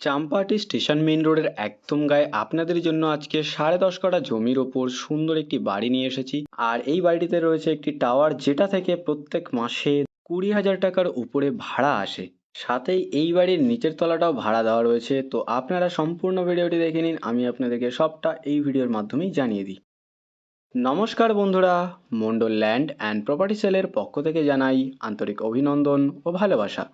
Champahati station main রোডের একদম গায়ে আপনাদের জন্য আজকে 10.5 কাঠা জমির ওপর সুন্দর একটি বাড়ি নিয়ে এসেছি। আর এই বাড়িটিতে রয়েছে একটি টাওয়ার, যেটা থেকে প্রত্যেক মাসে 20,000 টাকার উপরে ভাড়া আসে। সাথেই এই বাড়ির নিচের তলাটাও ভাড়া দেওয়া রয়েছে। তো আপনারা সম্পূর্ণ ভিডিওটি দেখে নিন, আমি আপনাদেরকে সবটা এই ভিডিওর মাধ্যমেই জানিয়ে দিই। নমস্কার বন্ধুরা, মন্ডল ল্যান্ড অ্যান্ড প্রপার্টি সেলের পক্ষ থেকে জানাই আন্তরিক অভিনন্দন ও ভালোবাসা।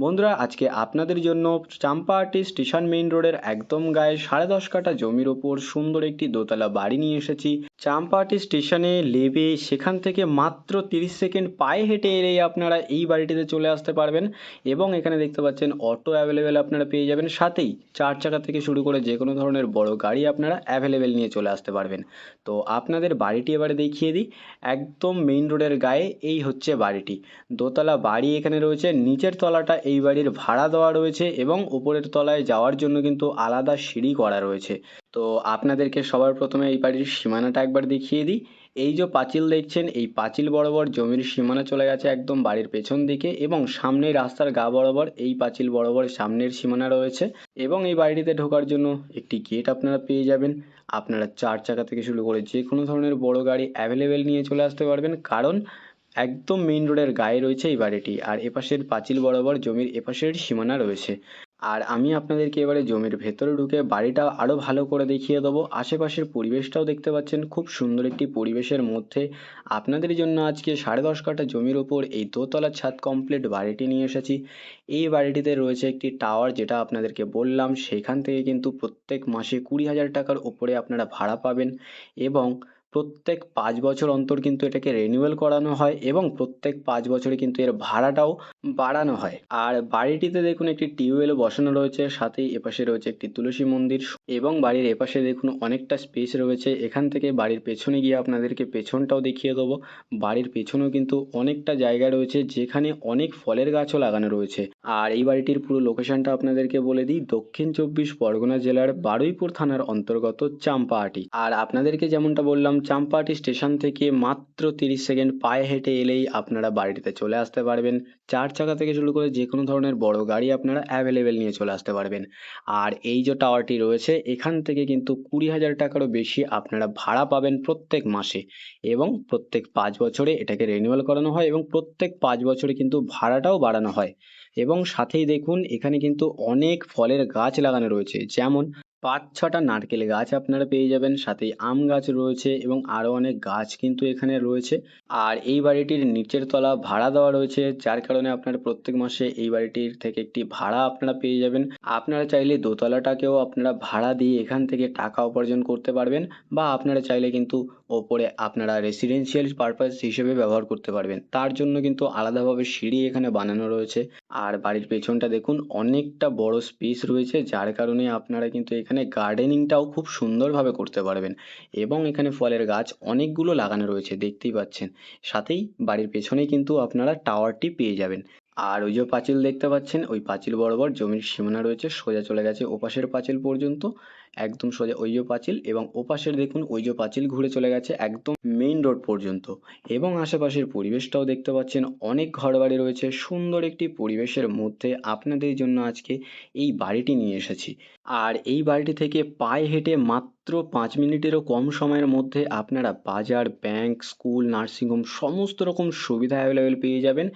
বন্ধুরা, আজকে আপনাদের জন্য চাম্পাহাটি স্টেশন মেইন রোডের একদম গায়ে 10.5 কাঠা জমির ওপর সুন্দর একটি দোতলা বাড়ি নিয়ে এসেছি। চাম্পাহাটি স্টেশনে নেমে সেখান থেকে মাত্র 30 সেকেন্ড পায়ে হেঁটে এলেই আপনারা এই বাড়িটিতে চলে আসতে পারবেন। এবং এখানে দেখতে পাচ্ছেন অটো অ্যাভেলেবেল আপনারা পেয়ে যাবেন, সাথেই 4 চাকা থেকে শুরু করে যে কোনো ধরনের বড় গাড়ি আপনারা অ্যাভেলেবেল নিয়ে চলে আসতে পারবেন। তো আপনাদের বাড়িটি এবারে দেখিয়ে দিই। একদম মেইন রোডের গায়ে এই হচ্ছে বাড়িটি। দোতলা বাড়ি এখানে রয়েছে, নিচের তলাটা এই বাড়ির ভাড়া দেওয়া রয়েছে এবং উপরের তলায় যাওয়ার জন্য কিন্তু আলাদা সিঁড়ি করা রয়েছে। তো আপনাদেরকে সবার প্রথমে এই বাড়ির সীমানাটা একবার দেখিয়ে দিই। এই যে পাঁচিল দেখছেন, এই পাঁচিল বরাবর জমির সীমানা চলে গেছে একদম বাড়ির পেছন দিকে, এবং সামনে রাস্তার গা বরাবর এই পাঁচিল বরাবর সামনের সীমানা রয়েছে। এবং এই বাড়িটিতে ঢোকার জন্য একটি গেট আপনারা পেয়ে যাবেন। আপনারা 4 চাকা থেকে শুরু করে যে কোনো ধরনের বড় গাড়ি অ্যাভেলেবেল নিয়ে চলে আসতে পারবেন, কারণ একদম মেইন রোডের গায়ে রয়েছে এই বাড়িটি। আর এপাশের পাঁচিল বরাবর জমির এপাশের সীমানা রয়েছে। আর আমি আপনাদেরকে এবারে জমির ভেতরে ঢুকে বাড়িটা আরও ভালো করে দেখিয়ে দেবো। আশেপাশের পরিবেশটাও দেখতে পাচ্ছেন, খুব সুন্দর একটি পরিবেশের মধ্যে আপনাদের জন্য আজকে 10.5 কাঠা জমির ওপর এই দোতলা ছাদ কমপ্লিট বাড়িটি নিয়ে এসেছি। এই বাড়িটিতে রয়েছে একটি টাওয়ার, যেটা আপনাদেরকে বললাম। সেখান থেকে কিন্তু প্রত্যেক মাসে 20,000 টাকার উপরে আপনারা ভাড়া পাবেন। এবং প্রত্যেক 5 বছর অন্তর কিন্তু এটাকে রিনিউয়াল করানো হয়, এবং প্রত্যেক 5 বছরে কিন্তু এর ভাড়াটাও বাড়ানো হয়। আর বাড়িটিতে দেখুন একটি টিউবওয়েলও বসানো রয়েছে, সাথেই এপাশে রয়েছে একটি তুলসী মন্দির। এবং বাড়ির এপাশে দেখুন অনেকটা স্পেস রয়েছে। এখান থেকে বাড়ির পেছনে গিয়ে আপনাদেরকে পেছনটাও দেখিয়ে দেবো। বাড়ির পেছনেও কিন্তু অনেকটা জায়গা রয়েছে, যেখানে অনেক ফলের গাছও লাগানো রয়েছে। আর এই বাড়িটির পুরো লোকেশনটা আপনাদেরকে বলে দিই, দক্ষিণ 24 পরগনা জেলার বারুইপুর থানার অন্তর্গত চাম্পাহাটি। আর আপনাদেরকে যেমনটা বললাম, চাম্পাহাটি স্টেশন থেকে মাত্র 30 সেকেন্ড পায়ে হেঁটে এলেই আপনারা বাড়িটিতে চলে আসতে পারবেন। 4 চাকা থেকে শুরু করে যে কোনো ধরনের বড় গাড়ি আপনারা অ্যাভেলেবেল নিয়ে চলে আসতে পারবেন। আর এই যে টাওয়ারটি রয়েছে, এখান থেকে কিন্তু 20,000 টাকারও বেশি আপনারা ভাড়া পাবেন প্রত্যেক মাসে। এবং প্রত্যেক 5 বছরে এটাকে রিনিউয়াল করানো হয়, এবং প্রত্যেক 5 বছরে কিন্তু ভাড়াটাও বাড়ানো হয়। এবং সাথেই দেখুন এখানে কিন্তু অনেক ফলের গাছ লাগানো রয়েছে, যেমন 5-6টা নারকেল গাছ আপনারা পেয়ে যাবেন, সাথেই আম গাছ রয়েছে, এবং আরও অনেক গাছ কিন্তু এখানে রয়েছে। আর এই বাড়িটির নিচের তলা ভাড়া দেওয়া রয়েছে, যার কারণে আপনারা প্রত্যেক মাসে এই বাড়িটির থেকে একটি ভাড়া আপনারা পেয়ে যাবেন। আপনারা চাইলে দোতলাটাকেও আপনারা ভাড়া দিয়ে এখান থেকে টাকা উপার্জন করতে পারবেন, বা আপনারা চাইলে কিন্তু ওপরে আপনারা রেসিডেন্সিয়াল পারপাস হিসেবে ব্যবহার করতে পারবেন। তার জন্য কিন্তু আলাদাভাবে সিঁড়ি এখানে বানানো রয়েছে। আর বাড়ির পেছনটা দেখুন অনেকটা বড় স্পেস রয়েছে, যার কারণে আপনারা কিন্তু এখানে গার্ডেনিংটাও খুব সুন্দরভাবে করতে পারবেন। এবং এখানে ফলের গাছ অনেকগুলো লাগানো রয়েছে, দেখতেই পাচ্ছেন। সাথেই বাড়ির পেছনেই কিন্তু আপনারা টাওয়ারটি পেয়ে যাবেন। আর ওই যে পাঁচিল দেখতে পাচ্ছেন, ওই পাঁচিল বরাবর জমির সীমানা রয়েছে, সোজা চলে গেছে ওপাশের পাঁচিল পর্যন্ত। একদম সোজা ওই যে পাঁচিল, এবং ওপাশের দেখুন ওই যে পাঁচিল ঘুরে চলে গেছে একদম মেইন রোড পর্যন্ত। এবং আশেপাশের পরিবেশটাও দেখতে পাচ্ছেন, অনেক ঘরবাড়ি রয়েছে। সুন্দর একটি পরিবেশের মধ্যে আপনাদের জন্য আজকে এই বাড়িটি নিয়ে এসেছি। আর এই বাড়িটি থেকে পায়ে হেঁটে মাত্র 5 মিনিটেরও কম সময়ের মধ্যে আপনারা বাজার, ব্যাংক, স্কুল, নার্সিংহোম সমস্ত রকম সুবিধা অ্যাভেলেবেল পেয়ে যাবেন।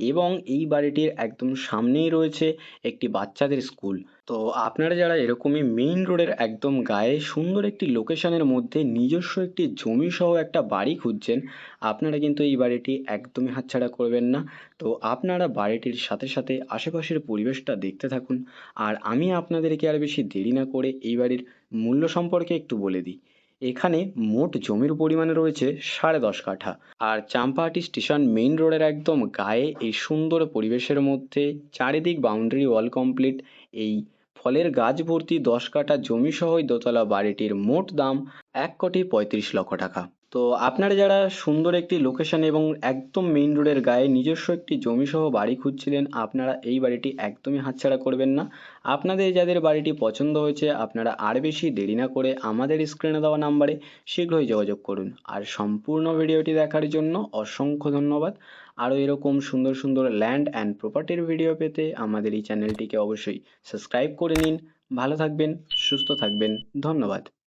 এবং এই বাড়িটির একদম সামনেই রয়েছে একটি বাচ্চাদের স্কুল। তো আপনারা যারা এরকমই মেইন রোডের একদম গায়ে সুন্দর একটি লোকেশনের মধ্যে নিজস্ব একটি জমি সহ একটা বাড়ি খুঁজছেন, আপনারা কিন্তু এই বাড়িটি একদমই হাতছাড়া করবেন না। তো আপনারা বাড়িটির সাথে সাথে আশেপাশের পরিবেশটা দেখতে থাকুন। আর আমি আপনাদেরকে আর বেশি দেরি না করে এই বাড়ির মূল্য সম্পর্কে একটু বলে দিই। এখানে মোট জমির পরিমাণ রয়েছে 10.5 কাঠা। আর চাম্পাহাটি স্টেশন মেইন রোডের একদম গায়ে এই সুন্দর পরিবেশের মধ্যে চারিদিক বাউন্ডারি ওয়াল কমপ্লিট, এই ফলের গাছ ভর্তি 10 কাঠা জমি সহ এই দোতলা বাড়িটির মোট দাম 1,35,00,000 টাকা। তো আপনারা যারা সুন্দর একটি লোকেশন এবং একদম মেইন রোডের গায়ে নিজস্ব একটি জমি সহ বাড়ি খুঁজছিলেন, আপনারা এই বাড়িটি একদমই হাতছাড়া করবেন না। আপনাদের যাদের বাড়িটি পছন্দ হয়েছে, আপনারা আর বেশি দেরি না করে আমাদের স্ক্রিনে দেওয়া নাম্বারে শীঘ্রই যোগাযোগ করুন। আর সম্পূর্ণ ভিডিওটি দেখার জন্য অসংখ্য ধন্যবাদ। আরও এরকম সুন্দর সুন্দর ল্যান্ড অ্যান্ড প্রপার্টির ভিডিও পেতে আমাদের এই চ্যানেলটিকে অবশ্যই সাবস্ক্রাইব করে নিন, ভালো থাকবেন, সুস্থ থাকবেন। ধন্যবাদ।